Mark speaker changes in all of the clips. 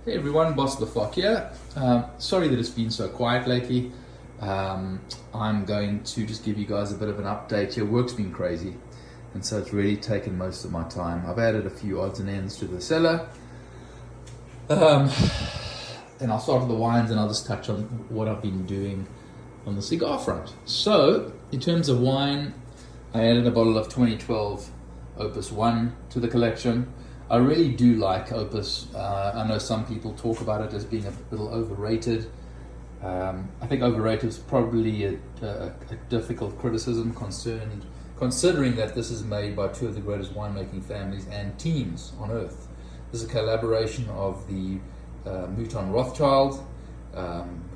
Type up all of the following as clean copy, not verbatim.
Speaker 1: Hey everyone, Boss LaFock here. Sorry that it's been so quiet lately. I'm going to just give you guys a bit of an update here. Work's been crazy, and so it's really taken most of my time. I've added a few odds and ends to the cellar. And I'll start with the wines and I'll just touch on what I've been doing on the cigar front. So, in terms of wine, I added a bottle of 2012 Opus 1 to the collection. I really do like Opus. I know some people talk about it as being a little overrated. I think overrated is probably a difficult criticism considering that this is made by two of the greatest winemaking families and teams on earth. This is a collaboration of the Mouton Rothschild,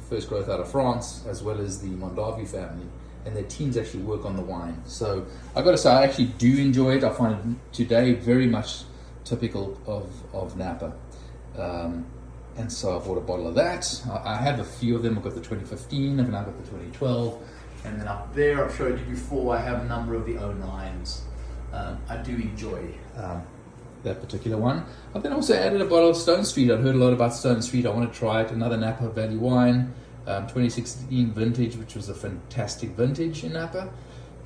Speaker 1: first growth out of France, as well as the Mondavi family, and their teams actually work on the wine. So I've got to say, I actually do enjoy it. I find it today very much typical of Napa, and so I bought a bottle of that. I have a few of them. I've got the 2015, I've now got the 2012, and then up there I've showed you before, I have a number of the 09s. I do enjoy that particular one. I've then also added a bottle of Stone Street. I'd heard a lot about Stone Street. I want to try it. Another Napa Valley wine, 2016 vintage, which was a fantastic vintage in Napa.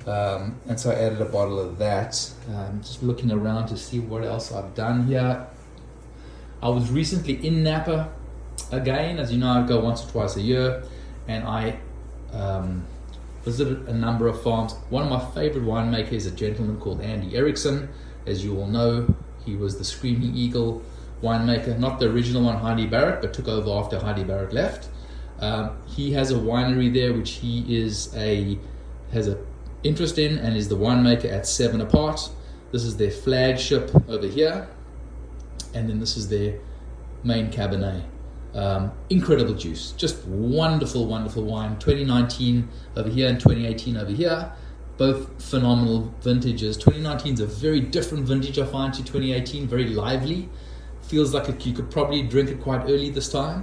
Speaker 1: And so I added a bottle of that. Just looking around to see what else I've done here. I was recently in Napa again. As you know, I go once or twice a year, and I visited a number of farms. One of my favorite winemakers is a gentleman called Andy Erickson. As you all know, he was the Screaming Eagle winemaker, not the original one, Heidi Barrett, but took over after Heidi Barrett left. He has a winery there, which he has a interest in, and is the winemaker at 7 Apart. This is their flagship over here, and then this is their main Cabernet. Incredible juice, just wonderful wine. 2019 over here and 2018 over here, both phenomenal vintages. 2019 is a very different vintage, I find, to 2018. Very lively, feels like you could probably drink it quite early this time.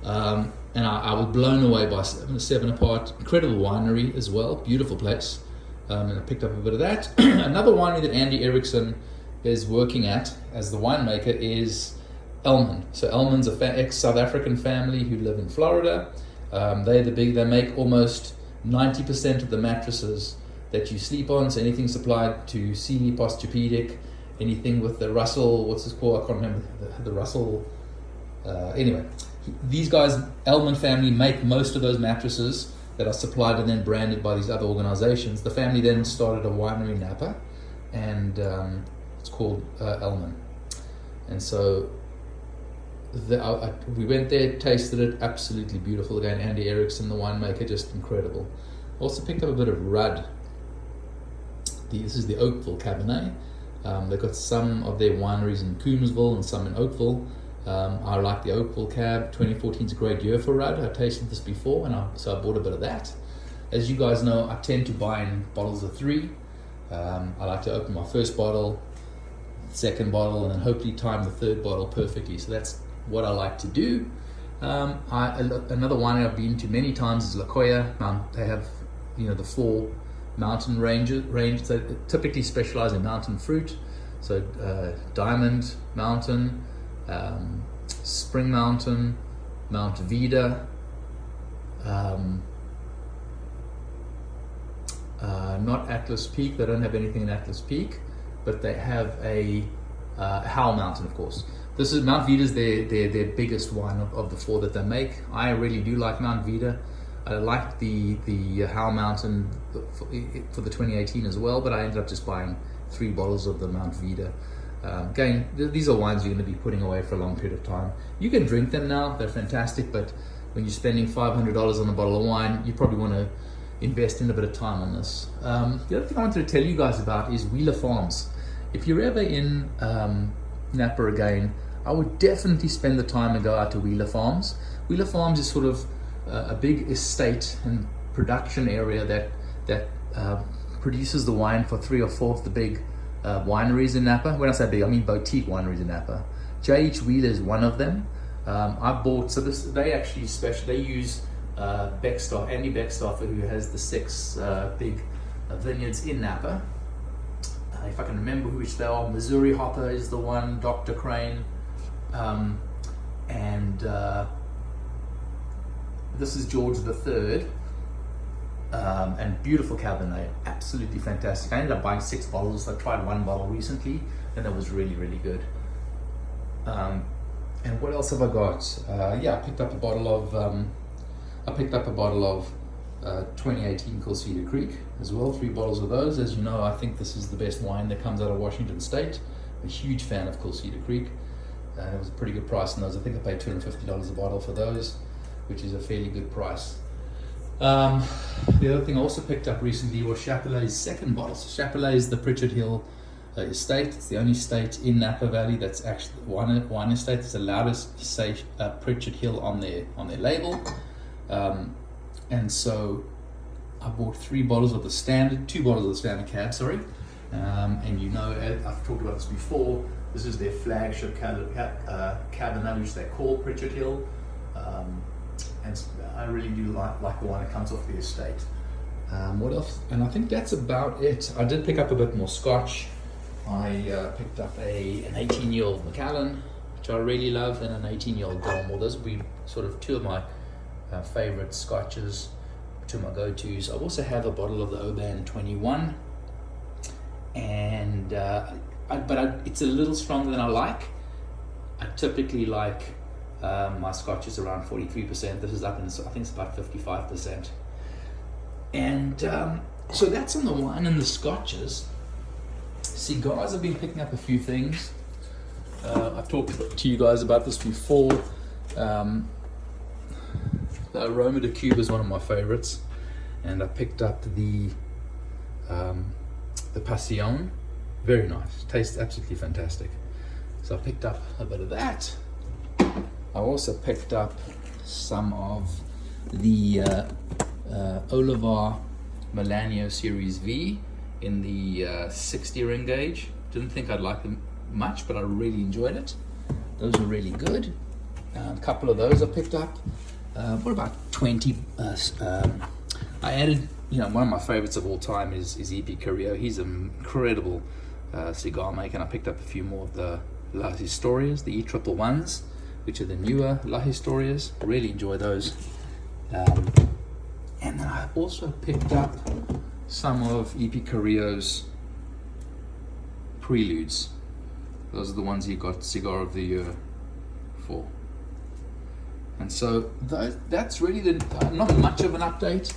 Speaker 1: And I was blown away by 7 Apart. Incredible winery as well, beautiful place. And I picked up a bit of that. Another winery that Andy Erickson is working at as the winemaker is Elman. So Elman's a ex-South African family who live in Florida. They make almost 90% of the mattresses that you sleep on. So anything supplied to Sealy Posturepedic, anything with the Russell, what's this called? I can't remember the Russell. Anyway, these guys, Elman family, make most of those mattresses that are supplied and then branded by these other organizations. The family then started a winery in Napa, and it's called Elman. And so we went there, tasted it, absolutely beautiful. Again, Andy Erickson, the winemaker, just incredible. Also picked up a bit of Rudd. This is the Oakville Cabernet. They've got some of their wineries in Coombsville and some in Oakville. I like the Oakville Cab. 2014 is a great year for Rudd. I've tasted this before, so I bought a bit of that. As you guys know, I tend to buy in bottles of 3. I like to open my first bottle, second bottle, and then hopefully time the third bottle perfectly. So that's what I like to do. Another winery I've been to many times is La Jolla. They have, the 4 mountain ranges. They typically specialize in mountain fruit. So Diamond Mountain, Spring Mountain, Mount Vida, not Atlas Peak. They don't have anything in Atlas Peak, but they have a Howell Mountain, of course. This is Mount Vida's their biggest wine of the 4 that they make. I really do like Mount Vida. I liked the Howell Mountain for the 2018 as well, but I ended up just buying 3 bottles of the Mount Vida. Again, these are wines you're going to be putting away for a long period of time. You can drink them now, they're fantastic, but when you're spending $500 on a bottle of wine, you probably want to invest in a bit of time on this. The other thing I wanted to tell you guys about is Wheeler Farms. If you're ever in Napa again, I would definitely spend the time and go out to Wheeler Farms. Wheeler Farms is sort of a big estate and production area that produces the wine for 3 or 4 of the big wineries in Napa. When I say big, I mean boutique wineries in Napa. J.H. Wheeler is one of them. They use Andy Beckstoffer, who has the 6 big vineyards in Napa. If I can remember which they are, Missouri Hopper is the one, Dr. Crane. and this is George III, and beautiful Cabernet, absolutely fantastic. I ended up buying 6 bottles. I tried 1 bottle recently, and that was really, really good. And what else have I got? Yeah, I picked up a bottle of 2018 Cedar Creek as well, 3 bottles of those. As you know, I think this is the best wine that comes out of Washington State. I'm a huge fan of Cedar Creek. It was a pretty good price on those. I think I paid $250 a bottle for those, which is a fairly good price. The other thing I also picked up recently was Chapelet's 2nd bottle. So Chapelet is the Pritchard Hill estate. It's the only estate in Napa Valley that's actually wine estate that's allowed us to say Pritchard Hill on their label. And so I bought 2 bottles of the standard cab, sorry. And you know, I've talked about this before, this is their flagship Cabernet, which they call Pritchard Hill. And I really do like the one that comes off the estate. What else? And I think that's about it. I did pick up a bit more Scotch. I picked up an 18-year-old Macallan, which I really love, and an 18-year-old Dalmore. Those would be sort of 2 of my favorite Scotches, 2 of my go-tos. I also have a bottle of the Oban 21, and it's a little stronger than I like. I typically like my Scotches around 43%. This is up in, I think it's about 55%. And so that's on the wine and the Scotches. Cigars, I've been picking up a few things. I've talked to you guys about this before. The Aroma de Cuba is one of my favorites, and I picked up the Passion. Very nice, tastes absolutely fantastic. So I picked up a bit of that. I also picked up some of the Olivar Melanio Series V in the 60 ring gauge. Didn't think I'd like them much, but I really enjoyed it. Those are really good. A couple of those I picked up. What about 20? I added, one of my favorites of all time is E.P. Carrillo. He's an incredible cigar maker, and I picked up a few more of the La Historias, the E111s, which are the newer La Historias. Really enjoy those. And then I also picked up some of E.P. Carrillo's Preludes. Those are the ones he got Cigar of the Year for. And so that's really not much of an update.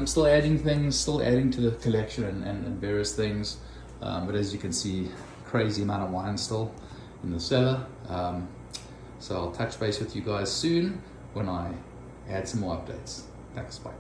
Speaker 1: Still adding things, still adding to the collection and various things. But as you can see, crazy amount of wine still in the cellar. So I'll touch base with you guys soon when I add some more updates. Thanks, bye.